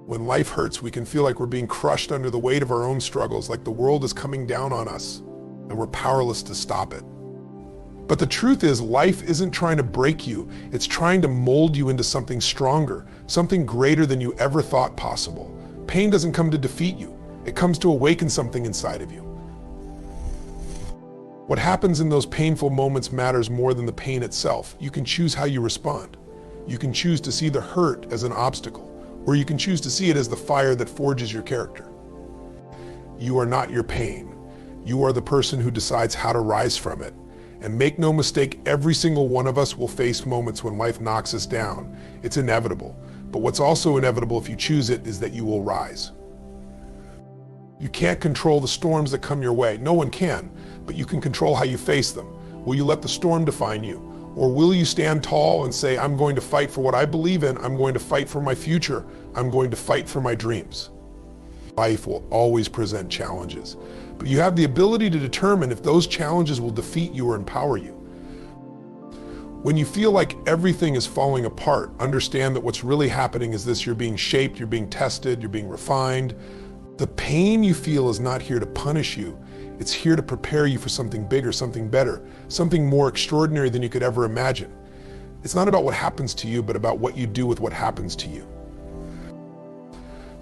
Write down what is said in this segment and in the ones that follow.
When life hurts, we can feel like we're being crushed under the weight of our own struggles, like the world is coming down on us, and we're powerless to stop it. But the truth is, life isn't trying to break you, it's trying to mold you into something stronger, something greater than you ever thought possible. Pain doesn't come to defeat you, it comes to awaken something inside of you. What happens in those painful moments matters more than the pain itself. You can choose how you respond. You can choose to see the hurt as an obstacle, or you can choose to see it as the fire that forges your character. You are not your pain. You are the person who decides how to rise from it. And make no mistake, every single one of us will face moments when life knocks us down. It's inevitable. But what's also inevitable if you choose it is that you will rise. You can't control the storms that come your way. No one can, but you can control how you face them. Will you let the storm define you? Or will you stand tall and say, I'm going to fight for what I believe in, I'm going to fight for my future, I'm going to fight for my dreams? Life will always present challenges, but you have the ability to determine if those challenges will defeat you or empower you. When you feel like everything is falling apart, understand that what's really happening is this: you're being shaped, you're being tested, you're being refined. The pain you feel is not here to punish you. It's here to prepare you for something bigger, something better, something more extraordinary than you could ever imagine. It's not about what happens to you, but about what you do with what happens to you.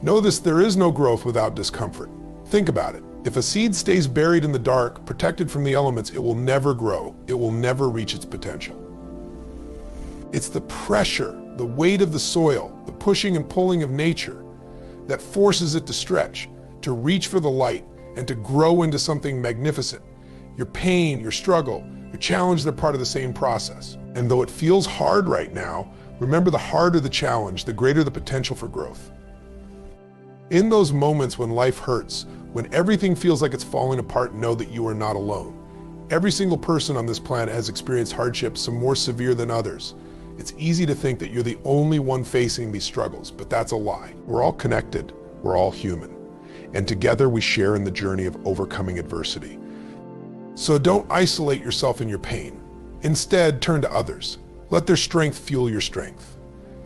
Know this: there is no growth without discomfort. Think about it. If a seed stays buried in the dark, protected from the elements, it will never grow. It will never reach its potential. It's the pressure, the weight of the soil, the pushing and pulling of nature that forces it to stretch, to reach for the light, and to grow into something magnificent. Your pain, your struggle, your challenge, they're part of the same process. And though it feels hard right now, remember, the harder the challenge, the greater the potential for growth. In those moments when life hurts, when everything feels like it's falling apart, know that you are not alone. Every single person on this planet has experienced hardships, some more severe than others. It's easy to think that you're the only one facing these struggles, but that's a lie. We're all connected, we're all human, and together we share in the journey of overcoming adversity. So don't isolate yourself in your pain. Instead, turn to others. Let their strength fuel your strength,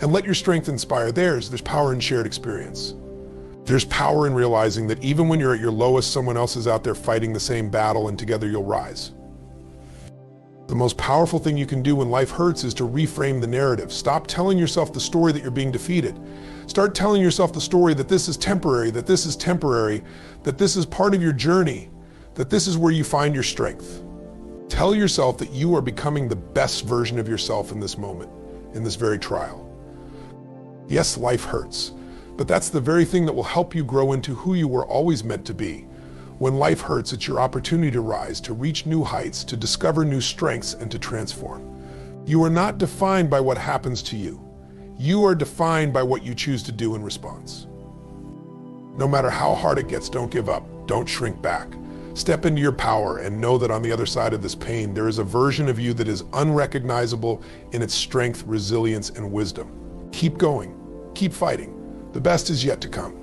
and let your strength inspire theirs. There's power in shared experience. There's power in realizing that even when you're at your lowest, someone else is out there fighting the same battle, and together you'll rise. The most powerful thing you can do when life hurts is to reframe the narrative. Stop telling yourself the story that you're being defeated. Start telling yourself the story that this is temporary, that this is temporary, that this is part of your journey, that this is where you find your strength. Tell yourself that you are becoming the best version of yourself in this moment, in this very trial. Yes, life hurts, but that's the very thing that will help you grow into who you were always meant to be. When life hurts, it's your opportunity to rise, to reach new heights, to discover new strengths, and to transform. You are not defined by what happens to you. You are defined by what you choose to do in response. No matter how hard it gets, don't give up. Don't shrink back. Step into your power and know that on the other side of this pain, there is a version of you that is unrecognizable in its strength, resilience, and wisdom. Keep going. Keep fighting. The best is yet to come.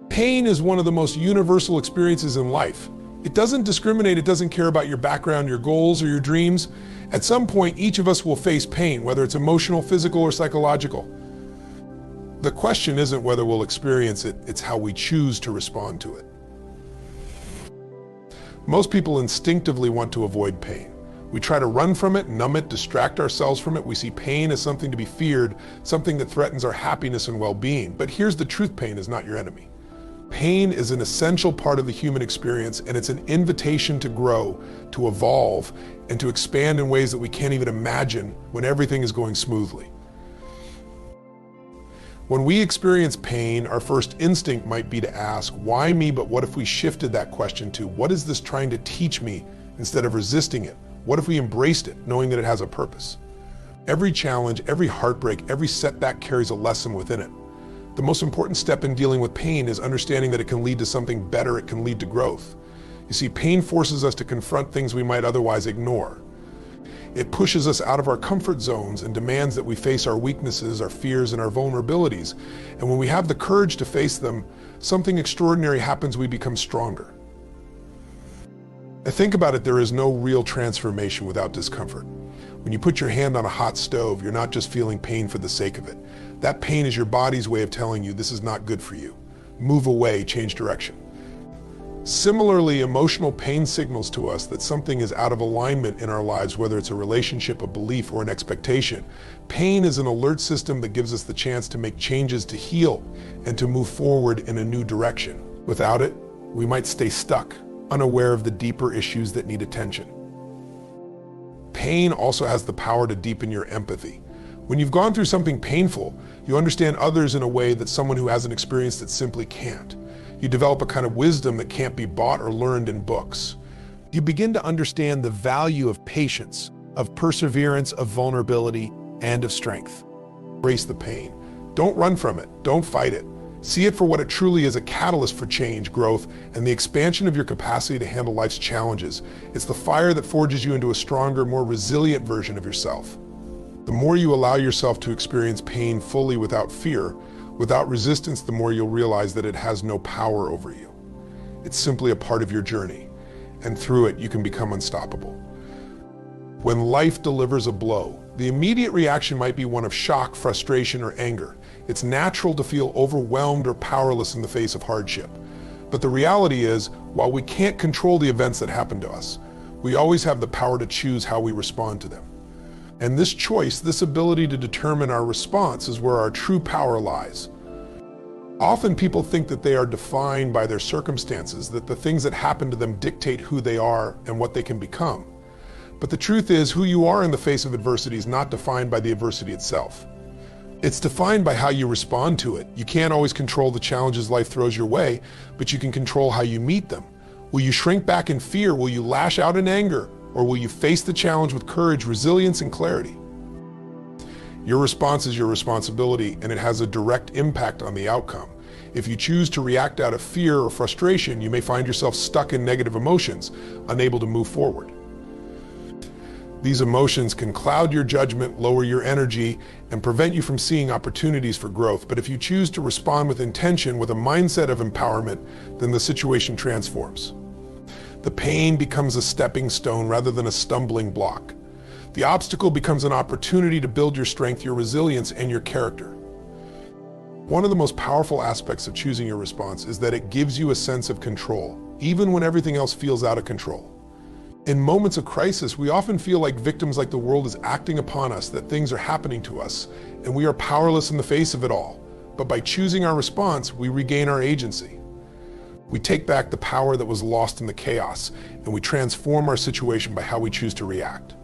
Pain is one of the most universal experiences in life. It doesn't discriminate, it doesn't care about your background, your goals, or your dreams. At some point, each of us will face pain, whether it's emotional, physical, or psychological. The question isn't whether we'll experience it, it's how we choose to respond to it. Most people instinctively want to avoid pain. We try to run from it, numb it, distract ourselves from it. We see pain as something to be feared, something that threatens our happiness and well-being. But here's the truth: pain is not your enemy. Pain is an essential part of the human experience, and it's an invitation to grow, to evolve, and to expand in ways that we can't even imagine when everything is going smoothly. When we experience pain, our first instinct might be to ask, why me? But what if we shifted that question to, what is this trying to teach me, instead of resisting it? What if we embraced it, knowing that it has a purpose? Every challenge, every heartbreak, every setback carries a lesson within it. The most important step in dealing with pain is understanding that it can lead to something better, it can lead to growth. You see, pain forces us to confront things we might otherwise ignore. It pushes us out of our comfort zones and demands that we face our weaknesses, our fears, and our vulnerabilities. And when we have the courage to face them, something extraordinary happens: we become stronger. And think about it, there is no real transformation without discomfort. When you put your hand on a hot stove, you're not just feeling pain for the sake of it. That pain is your body's way of telling you this is not good for you. Move away, change direction. Similarly, emotional pain signals to us that something is out of alignment in our lives, whether it's a relationship, a belief, or an expectation. Pain is an alert system that gives us the chance to make changes, to heal, and to move forward in a new direction. Without it, we might stay stuck, unaware of the deeper issues that need attention. Pain also has the power to deepen your empathy. When you've gone through something painful, you understand others in a way that someone who hasn't experienced it simply can't. You develop a kind of wisdom that can't be bought or learned in books. You begin to understand the value of patience, of perseverance, of vulnerability, and of strength. Embrace the pain. Don't run from it. Don't fight it. See it for what it truly is, a catalyst for change, growth, and the expansion of your capacity to handle life's challenges. It's the fire that forges you into a stronger, more resilient version of yourself. The more you allow yourself to experience pain fully without fear, without resistance, the more you'll realize that it has no power over you. It's simply a part of your journey, and through it, you can become unstoppable. When life delivers a blow, the immediate reaction might be one of shock, frustration, or anger. It's natural to feel overwhelmed or powerless in the face of hardship. But the reality is, while we can't control the events that happen to us, we always have the power to choose how we respond to them. And this choice, this ability to determine our response, is where our true power lies. Often people think that they are defined by their circumstances, that the things that happen to them dictate who they are and what they can become. But the truth is, who you are in the face of adversity is not defined by the adversity itself. It's defined by how you respond to it. You can't always control the challenges life throws your way, but you can control how you meet them. Will you shrink back in fear? Will you lash out in anger? Or will you face the challenge with courage, resilience, and clarity? Your response is your responsibility, and it has a direct impact on the outcome. If you choose to react out of fear or frustration, you may find yourself stuck in negative emotions, unable to move forward. These emotions can cloud your judgment, lower your energy, and prevent you from seeing opportunities for growth. But if you choose to respond with intention, with a mindset of empowerment, then the situation transforms. The pain becomes a stepping stone rather than a stumbling block. The obstacle becomes an opportunity to build your strength, your resilience, and your character. One of the most powerful aspects of choosing your response is that it gives you a sense of control, even when everything else feels out of control. In moments of crisis, we often feel like victims, like the world is acting upon us, that things are happening to us, and we are powerless in the face of it all. But by choosing our response, we regain our agency. We take back the power that was lost in the chaos, and we transform our situation by how we choose to react.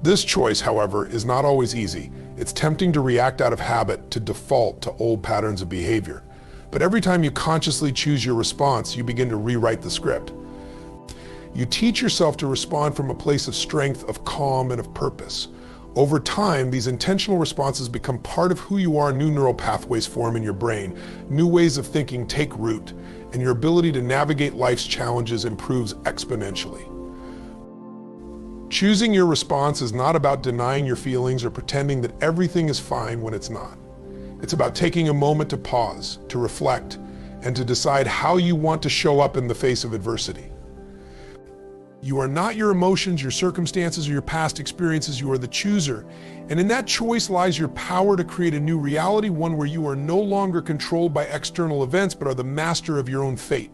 This choice, however, is not always easy. It's tempting to react out of habit, to default to old patterns of behavior. But every time you consciously choose your response, you begin to rewrite the script. You teach yourself to respond from a place of strength, of calm, and of purpose. Over time, these intentional responses become part of who you are. New neural pathways form in your brain, new ways of thinking take root, and your ability to navigate life's challenges improves exponentially. Choosing your response is not about denying your feelings or pretending that everything is fine when it's not. It's about taking a moment to pause, to reflect, and to decide how you want to show up in the face of adversity. You are not your emotions, your circumstances, or your past experiences. You are the chooser. And in that choice lies your power to create a new reality, one where you are no longer controlled by external events, but are the master of your own fate.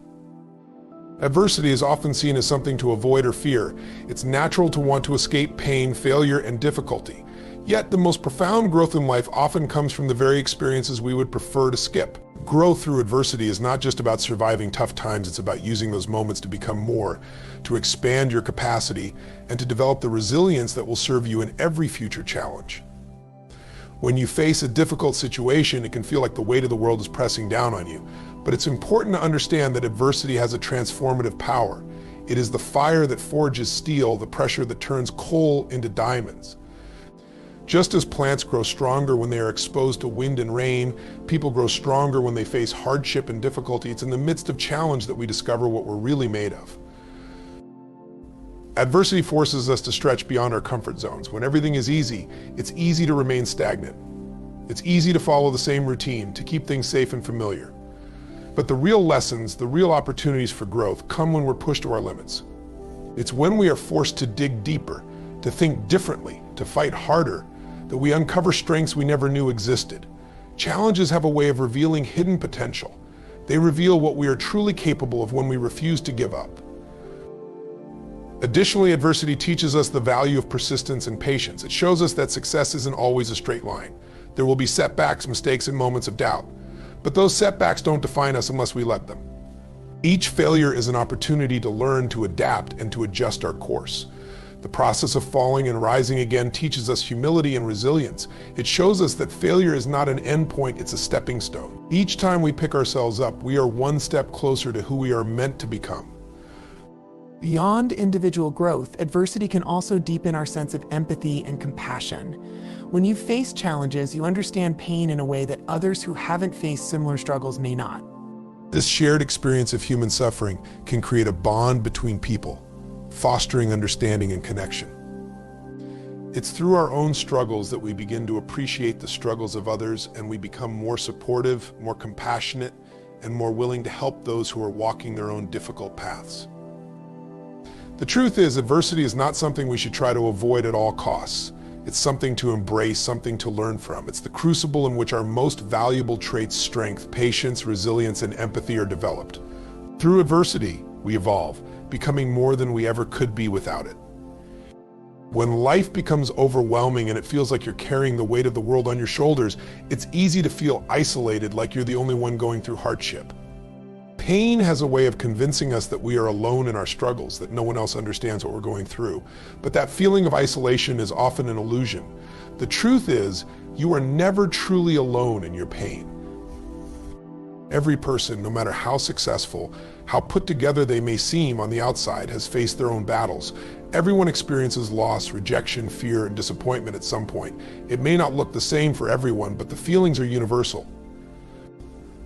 Adversity is often seen as something to avoid or fear. It's natural to want to escape pain, failure, and difficulty. Yet the most profound growth in life often comes from the very experiences we would prefer to skip. Growth through adversity is not just about surviving tough times, it's about using those moments to become more, to expand your capacity, and to develop the resilience that will serve you in every future challenge. When you face a difficult situation, it can feel like the weight of the world is pressing down on you. But it's important to understand that adversity has a transformative power. It is the fire that forges steel, the pressure that turns coal into diamonds. Just as plants grow stronger when they are exposed to wind and rain, people grow stronger when they face hardship and difficulty. It's in the midst of challenge that we discover what we're really made of. Adversity forces us to stretch beyond our comfort zones. When everything is easy, it's easy to remain stagnant. It's easy to follow the same routine, to keep things safe and familiar. But the real lessons, the real opportunities for growth come when we're pushed to our limits. It's when we are forced to dig deeper, to think differently, to fight harder, that we uncover strengths we never knew existed. Challenges have a way of revealing hidden potential. They reveal what we are truly capable of when we refuse to give up. Additionally, adversity teaches us the value of persistence and patience. It shows us that success isn't always a straight line. There will be setbacks, mistakes, and moments of doubt. But those setbacks don't define us unless we let them. Each failure is an opportunity to learn, to adapt, and to adjust our course. The process of falling and rising again teaches us humility and resilience. It shows us that failure is not an end point, it's a stepping stone. Each time we pick ourselves up, we are one step closer to who we are meant to become. Beyond individual growth, adversity can also deepen our sense of empathy and compassion. When you face challenges, you understand pain in a way that others who haven't faced similar struggles may not. This shared experience of human suffering can create a bond between people, fostering understanding and connection. It's through our own struggles that we begin to appreciate the struggles of others, and we become more supportive, more compassionate, and more willing to help those who are walking their own difficult paths. The truth is, adversity is not something we should try to avoid at all costs. It's something to embrace, something to learn from. It's the crucible in which our most valuable traits, strength, patience, resilience, and empathy are developed. Through adversity, we evolve, becoming more than we ever could be without it. When life becomes overwhelming and it feels like you're carrying the weight of the world on your shoulders, it's easy to feel isolated, like you're the only one going through hardship. Pain has a way of convincing us that we are alone in our struggles, that no one else understands what we're going through. But that feeling of isolation is often an illusion. The truth is, you are never truly alone in your pain. Every person, no matter how successful, how put together they may seem on the outside, has faced their own battles. Everyone experiences loss, rejection, fear, and disappointment at some point. It may not look the same for everyone, but the feelings are universal.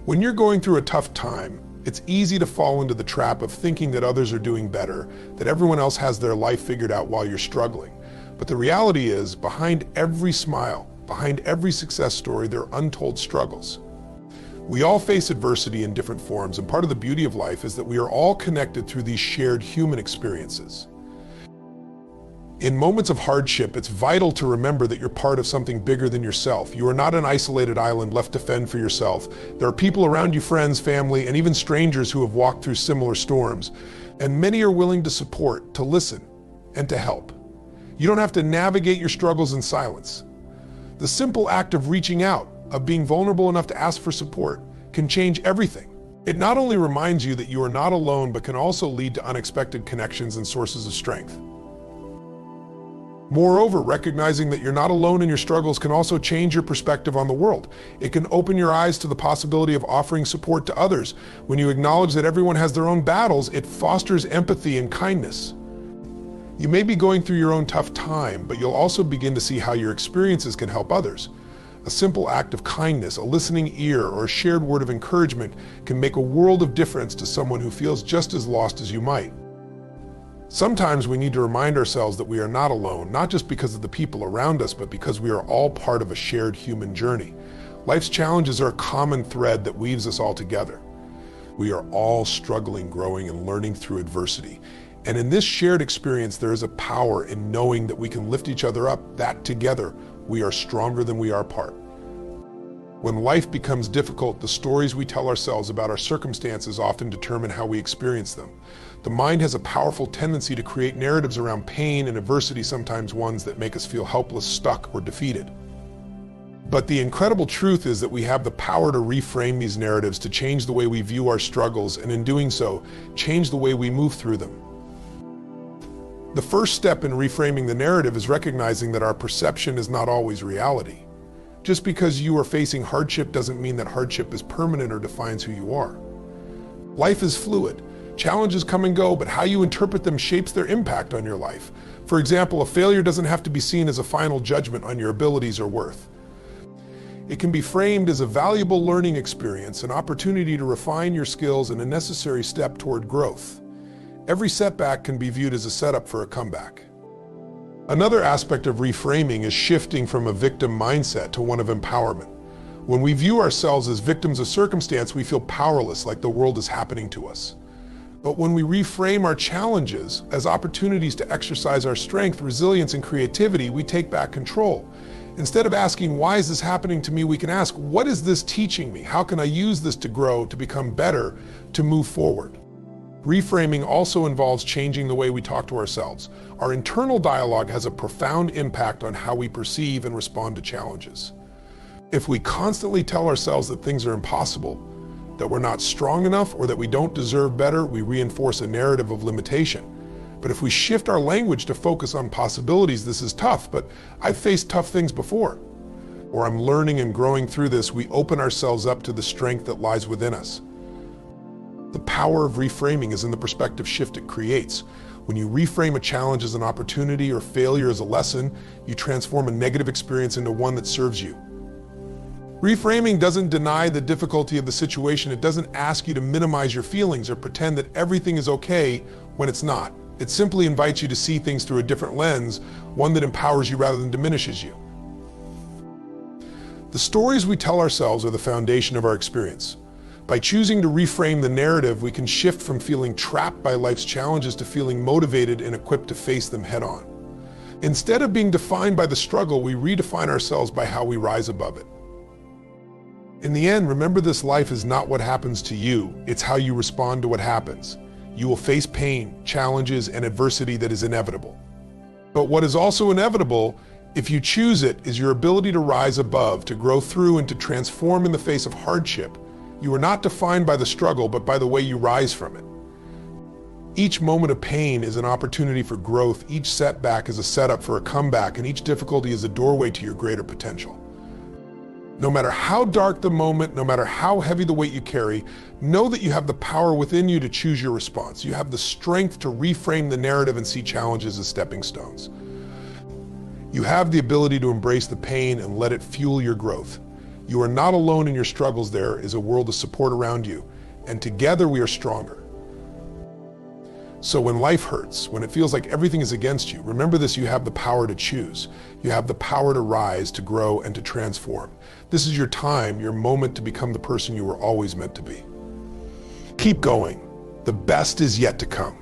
When you're going through a tough time, it's easy to fall into the trap of thinking that others are doing better, that everyone else has their life figured out while you're struggling. But the reality is, behind every smile, behind every success story, there are untold struggles. We all face adversity in different forms, and part of the beauty of life is that we are all connected through these shared human experiences. In moments of hardship, it's vital to remember that you're part of something bigger than yourself. You are not an isolated island left to fend for yourself. There are people around you, friends, family, and even strangers who have walked through similar storms. And many are willing to support, to listen, and to help. You don't have to navigate your struggles in silence. The simple act of reaching out, of being vulnerable enough to ask for support, can change everything. It not only reminds you that you are not alone, but can also lead to unexpected connections and sources of strength. Moreover, recognizing that you're not alone in your struggles can also change your perspective on the world. It can open your eyes to the possibility of offering support to others. When you acknowledge that everyone has their own battles, it fosters empathy and kindness. You may be going through your own tough time, but you'll also begin to see how your experiences can help others. A simple act of kindness, a listening ear, or a shared word of encouragement can make a world of difference to someone who feels just as lost as you might. Sometimes we need to remind ourselves that we are not alone, not just because of the people around us, but because we are all part of a shared human journey. Life's challenges are a common thread that weaves us all together. We are all struggling, growing, and learning through adversity. And in this shared experience, there is a power in knowing that we can lift each other up, that together we are stronger than we are apart. When life becomes difficult, the stories we tell ourselves about our circumstances often determine how we experience them. The mind has a powerful tendency to create narratives around pain and adversity, sometimes ones that make us feel helpless, stuck, or defeated. But the incredible truth is that we have the power to reframe these narratives, to change the way we view our struggles, and in doing so, change the way we move through them. The first step in reframing the narrative is recognizing that our perception is not always reality. Just because you are facing hardship doesn't mean that hardship is permanent or defines who you are. Life is fluid. Challenges come and go, but how you interpret them shapes their impact on your life. For example, a failure doesn't have to be seen as a final judgment on your abilities or worth. It can be framed as a valuable learning experience, an opportunity to refine your skills, and a necessary step toward growth. Every setback can be viewed as a setup for a comeback. Another aspect of reframing is shifting from a victim mindset to one of empowerment. When we view ourselves as victims of circumstance, we feel powerless, like the world is happening to us. But when we reframe our challenges as opportunities to exercise our strength, resilience, and creativity, we take back control. Instead of asking, why is this happening to me, we can ask, what is this teaching me? How can I use this to grow, to become better, to move forward? Reframing also involves changing the way we talk to ourselves. Our internal dialogue has a profound impact on how we perceive and respond to challenges. If we constantly tell ourselves that things are impossible, that we're not strong enough, or that we don't deserve better, we reinforce a narrative of limitation. But if we shift our language to focus on possibilities, this is tough, but I've faced tough things before, or I'm learning and growing through this, we open ourselves up to the strength that lies within us. The power of reframing is in the perspective shift it creates. When you reframe a challenge as an opportunity or failure as a lesson, you transform a negative experience into one that serves you. Reframing doesn't deny the difficulty of the situation. It doesn't ask you to minimize your feelings or pretend that everything is okay when it's not. It simply invites you to see things through a different lens, one that empowers you rather than diminishes you. The stories we tell ourselves are the foundation of our experience. By choosing to reframe the narrative, we can shift from feeling trapped by life's challenges to feeling motivated and equipped to face them head on. Instead of being defined by the struggle, we redefine ourselves by how we rise above it. In the end, remember, this life is not what happens to you, it's how you respond to what happens. You will face pain, challenges, and adversity that is inevitable. But what is also inevitable, if you choose it, is your ability to rise above, to grow through, and to transform in the face of hardship. You are not defined by the struggle, but by the way you rise from it. Each moment of pain is an opportunity for growth, each setback is a setup for a comeback, and each difficulty is a doorway to your greater potential. No matter how dark the moment, no matter how heavy the weight you carry, know that you have the power within you to choose your response. You have the strength to reframe the narrative and see challenges as stepping stones. You have the ability to embrace the pain and let it fuel your growth. You are not alone in your struggles. There is a world of support around you, and together we are stronger. So when life hurts, when it feels like everything is against you, remember this: you have the power to choose. You have the power to rise, to grow, and to transform. This is your time, your moment to become the person you were always meant to be. Keep going. The best is yet to come.